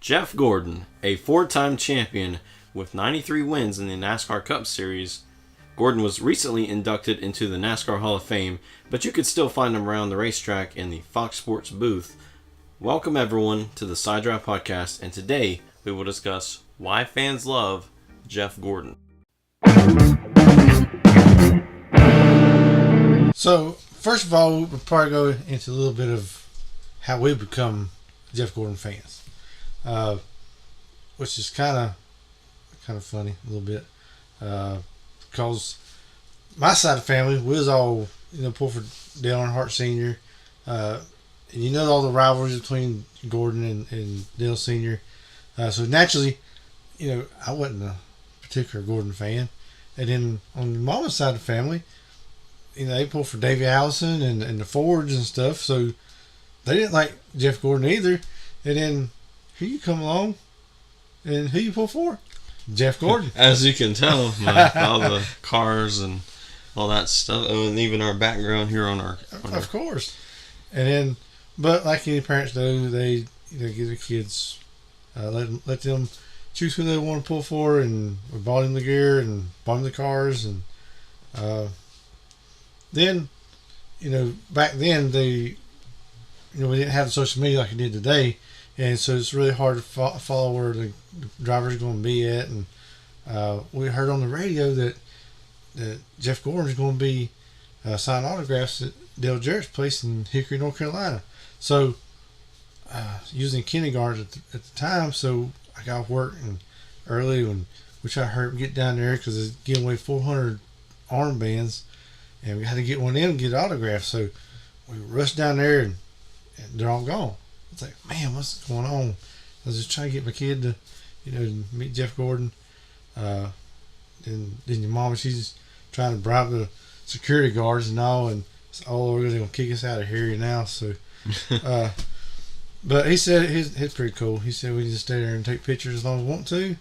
Jeff Gordon, a four-time champion with 93 wins in the NASCAR Cup Series. Gordon was recently inducted into the NASCAR Hall of Fame, but you could still find him around the racetrack in the Fox Sports booth. Welcome everyone to the Side Drive Podcast, and today we will discuss why fans love Jeff Gordon. So, first of all, we'll probably go into a little bit of how we become Jeff Gordon fans, which is kind of funny a little bit, because my side of the family, we was all pulled for Dale Earnhardt Sr., and all the rivalries between Gordon and Dale Sr. So naturally, I wasn't a particular Gordon fan. And then on the mama's side of the family, they pulled for Davey Allison and the Fords and stuff. So they didn't like Jeff Gordon either. And then here you come along, and who you pull for? Jeff Gordon. As you can tell, all the cars and all that stuff, and even our background here on our. Of course. And then, but like any parents do, they give their kids, let them choose who they want to pull for, and we bought him the gear and bought him the cars, and then, back then we didn't have social media like we did today, and so it's really hard to follow where the driver's going to be at, and we heard on the radio that Jeff Gordon's going to be signing autographs at Dale Jarrett's place in Hickory, North Carolina. So, using kindergarten at the time, so I got off work early, and we tried to hurry up and get down there because it's giving away 400 armbands, and we had to get one in and get autographs. So we rushed down there, and they're all gone. It's like, man, what's going on? I was just trying to get my kid to, meet Jeff Gordon. And then your mama, she's trying to bribe the security guards and all, and it's all over. They're gonna kick us out of here now. So, but he said it's pretty cool. He said we can just stay there and take pictures as long as we want to,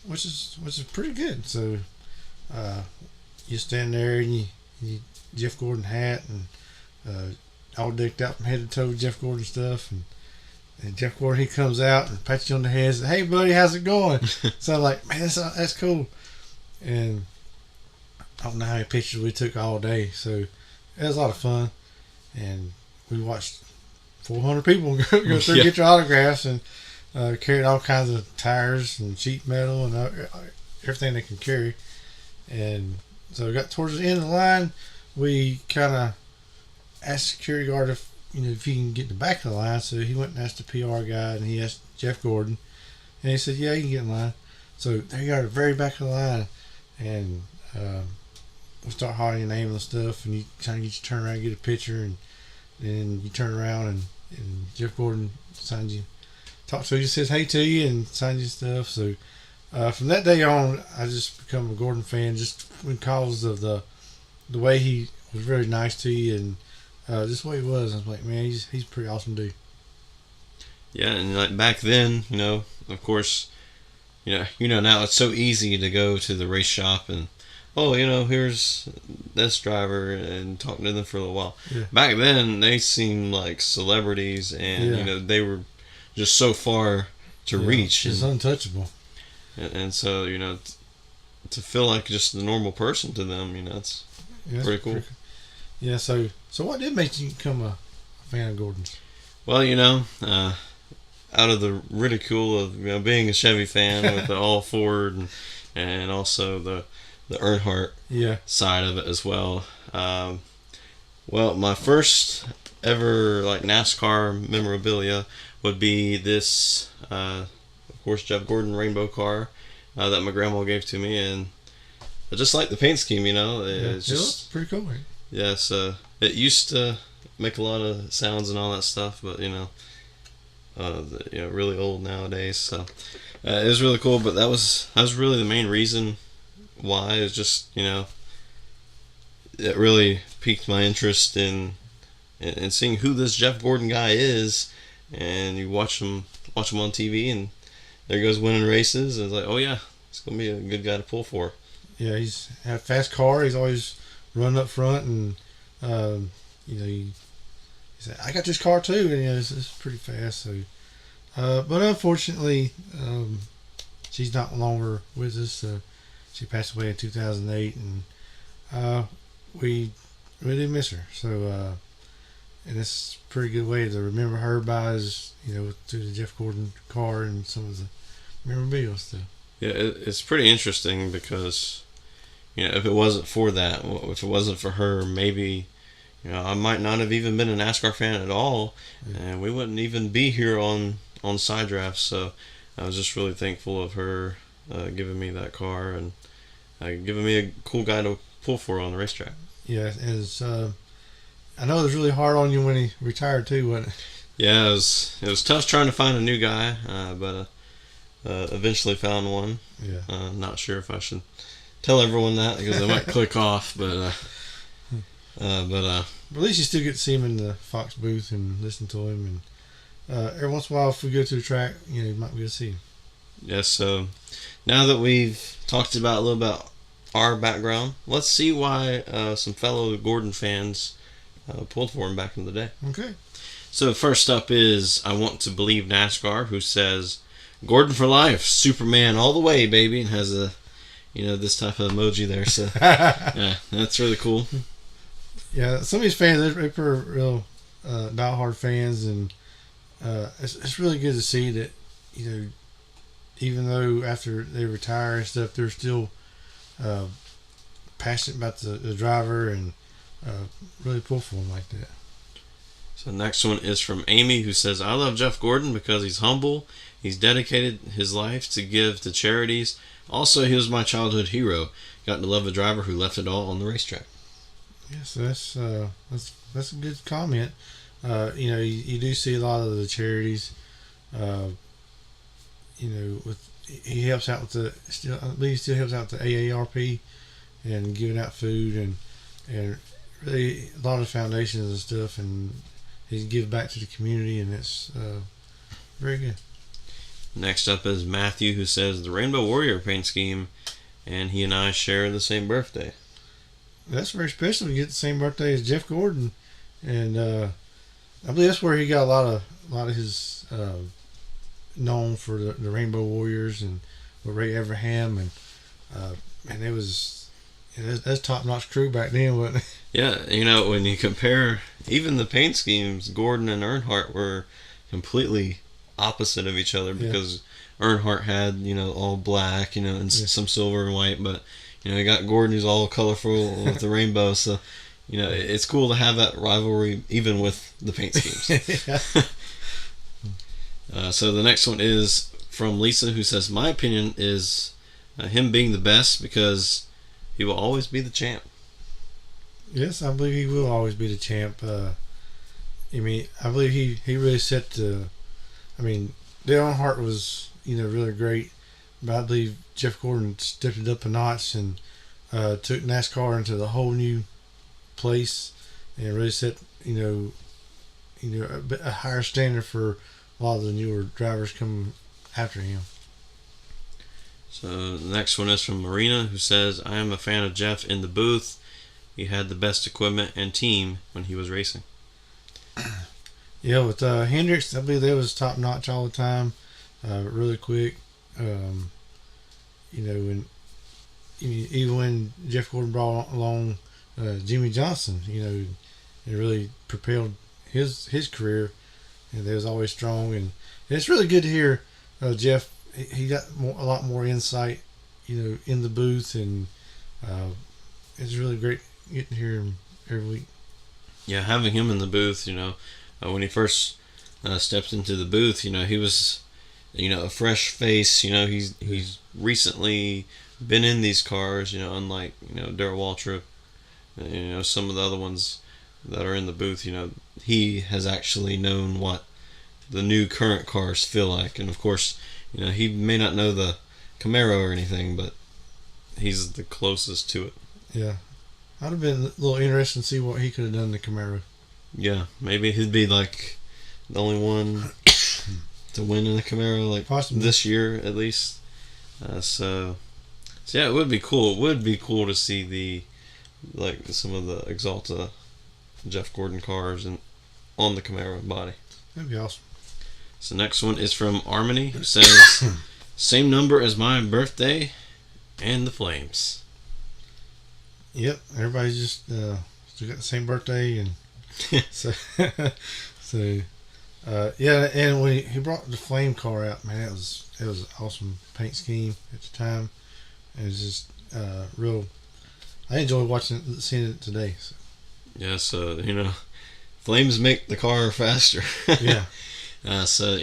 which is pretty good. So, you stand there and you Jeff Gordon hat and all decked out from head to toe with Jeff Gordon stuff, and Jeff Gordon, he comes out and pats you on the head and says, "Hey buddy, how's it going?" So I'm like, man, that's cool. And I don't know how many pictures we took all day, so it was a lot of fun. And we watched 400 people go through get your autographs, and carried all kinds of tires and sheet metal and everything they can carry. And so we got towards the end of the line, we kind of asked the security guard if he can get in the back of the line. So he went and asked the PR guy, and he asked Jeff Gordon, and he said, "Yeah, you can get in line." So there you are, the very back of the line, and we start hollering your name and stuff, and you trying to get you to turn around and get a picture, and then you turn around and Jeff Gordon signs you, talks to you, says hey to you, and signs you stuff. So from that day on, I just become a Gordon fan just because of the way he was very nice to you, and just the way he was. I was like, man, he's a pretty awesome dude. Yeah, and like back then, of course, now it's so easy to go to the race shop and, here's this driver, and talking to them for a little while. Yeah. Back then, they seemed like celebrities, and they were just so far to reach. It's untouchable. And so, to feel like just a normal person to them, it's pretty cool. Yeah, so what did make you become a fan of Gordon's? Well, out of the ridicule of being a Chevy fan with the all Ford and also the Earnhardt side of it as well. Well, my first ever NASCAR memorabilia would be this, of course, Jeff Gordon rainbow car that my grandma gave to me, and I just like the paint scheme. It's just pretty cool. Right? Yes, it used to make a lot of sounds and all that stuff, but really old nowadays. So it was really cool. But that was really the main reason why. Is just it really piqued my interest in seeing who this Jeff Gordon guy is, and you watch him on TV, and there goes winning races, and it's like, oh yeah, it's gonna be a good guy to pull for. Yeah, he's had a fast car. He's always run up front, and he said, "I got this car too," and it's pretty fast. So But unfortunately, she's not longer with us. She passed away in 2008, and we really miss her. So, and it's a pretty good way to remember her by is, through the Jeff Gordon car and some of the memorabilia stuff. Yeah, it's pretty interesting because, if it wasn't for that, if it wasn't for her, maybe, I might not have even been a NASCAR fan at all, and we wouldn't even be here on Side Drafts. So I was just really thankful of her giving me that car and giving me a cool guy to pull for on the racetrack. Yeah, I know it was really hard on you when he retired too, wasn't it? Yeah, it was tough trying to find a new guy, but eventually found one. Yeah. Not sure if I should tell everyone that because they might click off, but at least you still get to see him in the Fox booth and listen to him, and every once in a while, if we go to the track, you might be able to see him. Yes. So now that we've talked about a little about our background, let's see why some fellow Gordon fans pulled for him back in the day. Okay. So first up is I Want to Believe NASCAR, who says Gordon for life, Superman all the way, baby, and has a this type of emoji there. So yeah, that's really cool. Yeah, some of these fans, they're real diehard fans, and it's really good to see that, even though after they retire and stuff, they're still passionate about the driver and really pull for him like that. So the next one is from Amy, who says, I love Jeff Gordon because he's humble, he's dedicated his life to give to charities. Also, he was my childhood hero. Got to love a driver who left it all on the racetrack. Yes, that's a good comment. You do see a lot of the charities. He helps out with I believe he still helps out with the AARP and giving out food and really a lot of foundations and stuff, and he gives back to the community, and it's very good. Next up is Matthew, who says the Rainbow Warrior paint scheme, and he and I share the same birthday. That's very special to get the same birthday as Jeff Gordon, and I believe that's where he got a lot of his known for the Rainbow Warriors and with Ray Everham, and it was that's top notch crew back then, wasn't it? Yeah, when you compare even the paint schemes, Gordon and Earnhardt were completely opposite of each other because Earnhardt had all black, and some silver and white, but you got Gordon who's all colorful with the rainbow. So it's cool to have that rivalry even with the paint schemes. So the next one is from Lisa, who says my opinion is him being the best because he will always be the champ. Yes, I believe he will always be the champ. I believe he really set the. Dale Earnhardt was really great, but I believe Jeff Gordon stepped it up a notch and took NASCAR into the whole new place and really set a higher standard for a lot of the newer drivers coming after him. So the next one is from Marina, who says I am a fan of Jeff in the booth. He had the best equipment and team when he was racing. Yeah, with Hendricks, I believe they was top notch all the time, really quick. And even when Jeff Gordon brought along Jimmy Johnson, it really propelled his career, and they was always strong. And it's really good to hear Jeff. He got a lot more insight, in the booth, and it's really great getting to hear him every week. Yeah, having him in the booth, when he first stepped into the booth, he was, a fresh face. He's recently been in these cars. Unlike Darrell Waltrip, some of the other ones that are in the booth. He has actually known what the new current cars feel like, and of course, he may not know the Camaro or anything, but he's the closest to it. Yeah, I'd have been a little interested to see what he could have done in the Camaro. Yeah, maybe he'd be like the only one to win in the Camaro, like possibly this year at least. So yeah, it would be cool. It would be cool to see some of the Exalta Jeff Gordon cars and on the Camaro body. That'd be awesome. So next one is from Harmony, who says, same number as my birthday and the Flames. Yep, everybody's just still got the same birthday, and so yeah. And when he brought the flame car out, man, it was an awesome paint scheme at the time. It was just real. I enjoyed seeing it today. So. Yeah, so Flames make the car faster. Yeah. So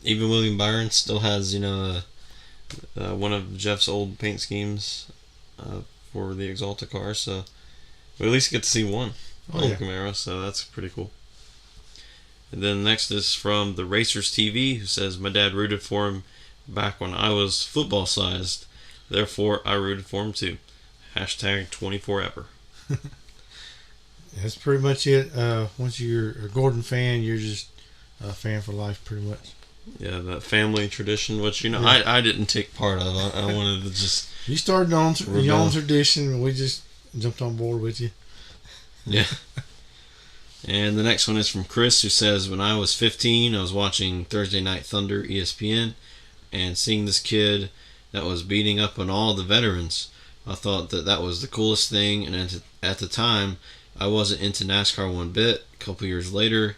even William Byron still has one of Jeff's old paint schemes for the Exalta car. So we at least get to see one old Camaro. So that's pretty cool. And then next is from the Racers TV, who says, my dad rooted for him back when I was football sized. Therefore, I rooted for him too. Hashtag 24Epper. That's pretty much it. Once you're a Gordon fan, you're just a fan for life, pretty much. Yeah, that family tradition, which I didn't take part of. I wanted to just. You started on your own tradition, and we just jumped on board with you. Yeah. And the next one is from Chris, who says, when I was 15, I was watching Thursday Night Thunder ESPN, and seeing this kid that was beating up on all the veterans. I thought that was the coolest thing, and at the time, I wasn't into NASCAR one bit. A couple years later,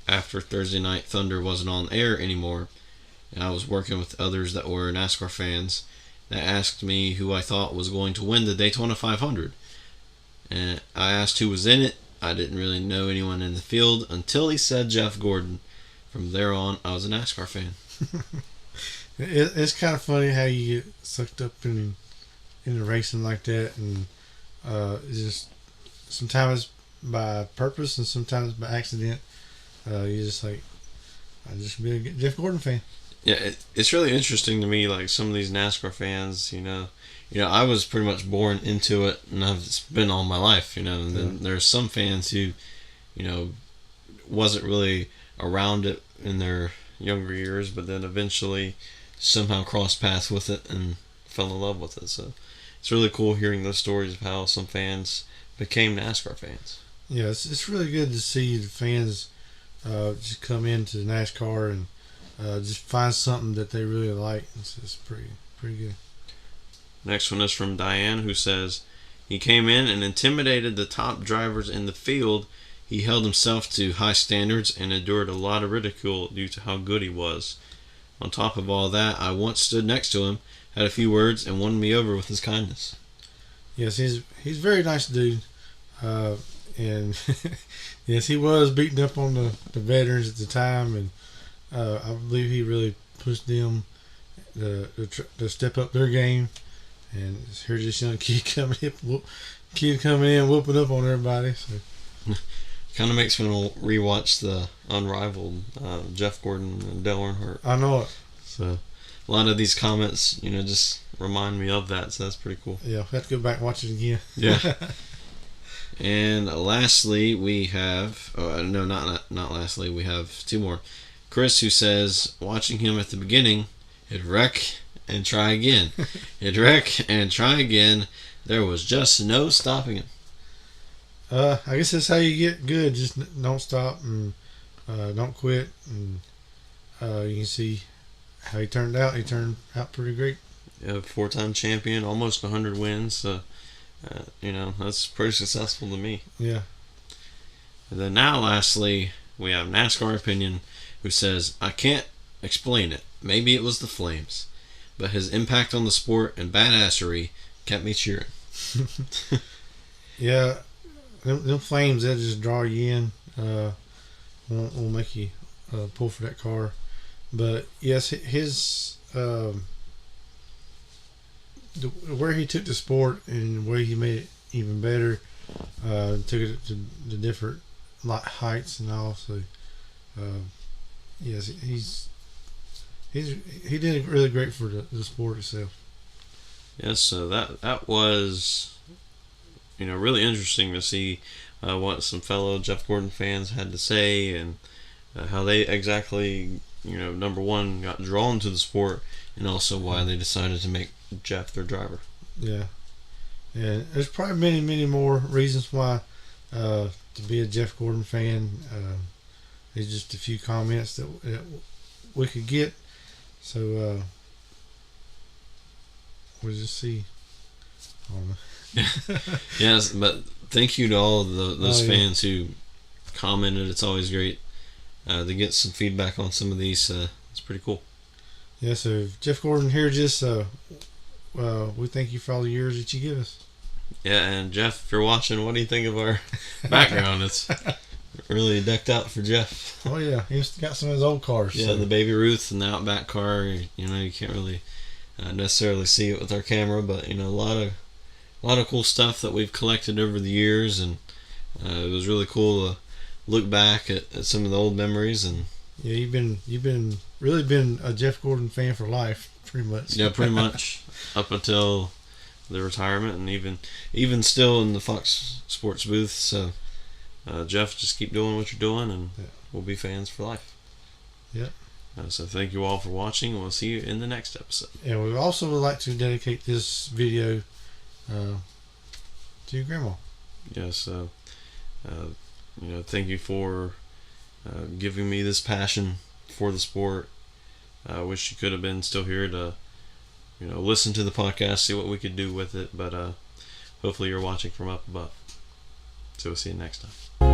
after Thursday Night Thunder wasn't on air anymore, and I was working with others that were NASCAR fans, that asked me who I thought was going to win the Daytona 500. And I asked who was in it. I didn't really know anyone in the field until he said Jeff Gordon. From there on, I was a NASCAR fan. It's kind of funny how you get sucked up in the racing like that, and just sometimes by purpose and sometimes by accident. You're just like, I just be a Jeff Gordon fan. Yeah, it's really interesting to me. Like some of these NASCAR fans, I was pretty much born into it, and it's been all my life. And then there's some fans who, wasn't really around it in their younger years, but then eventually somehow crossed paths with it and fell in love with it. So it's really cool hearing those stories of how some fans became NASCAR fans. Yeah, it's really good to see the fans just come into NASCAR and just find something that they really like. It's pretty good. Next one is from Diane, who says, he came in and intimidated the top drivers in the field. He held himself to high standards and endured a lot of ridicule due to how good he was. On top of all that, I once stood next to him, had a few words, and won me over with his kindness. Yes, he's a very nice dude. And yes, he was beating up on the veterans at the time, and I believe he really pushed them to step up their game. And here's this young kid coming in, whooping up on everybody. So. Kind of makes me want to rewatch the Unrivaled Jeff Gordon and Dale Earnhardt. I know it. So a lot of these comments, just remind me of that. So that's pretty cool. Yeah, I have to go back and watch it again. Yeah. And lastly, we have not lastly. We have two more. Chris, who says, watching him at the beginning, he'd wreck and try again. He'd wreck and try again. There was just no stopping him. I guess that's how you get good. Just don't stop and don't quit. And you can see how he turned out. He turned out pretty great. Yeah, 4-time champion, almost 100 wins. So, that's pretty successful to me. Yeah. And then now, lastly, we have NASCAR Opinion, who says, I can't explain it. Maybe it was the Flames, but his impact on the sport and badassery kept me cheering. Yeah. Them Flames, they'll just draw you in. Won't make you pull for that car. But yes, his where he took the sport and where he made it even better, took it to the different heights and all. So yes, he did really great for the sport itself. Yes, so that was really interesting to see what some fellow Jeff Gordon fans had to say, and how they exactly, number one, got drawn to the sport, and also why they decided to make Jeff their driver. Yeah. And there's probably many, many more reasons why to be a Jeff Gordon fan. There's just a few comments that we could get. So we'll just see. I don't know. Yes, but thank you to all of those fans who commented. It's always great to get some feedback on some of these. It's pretty cool. Yeah, so Jeff Gordon here, just we thank you for all the years that you give us. Yeah, and Jeff, if you're watching, what do you think of our background? It's really decked out for Jeff. Oh yeah, he's got some of his old cars. Yeah, so. The Baby Ruth and the Outback car. You know, you can't really necessarily see it with our camera, but you know, a lot of cool stuff that we've collected over the years, and it was really cool to look back at some of the old memories. And yeah, you've been really been a Jeff Gordon fan for life, pretty much. Yeah, pretty much up until the retirement, and even still in the Fox Sports booth. So Jeff, just keep doing what you're doing, and we'll be fans for life. Yeah. So thank you all for watching, and we'll see you in the next episode. And we also would like to dedicate this video to your grandma. Yes. You know, thank you for giving me this passion for the sport. I wish you could have been still here to, you know, listen to the podcast, see what we could do with it. But hopefully you're watching from up above. So we'll see you next time.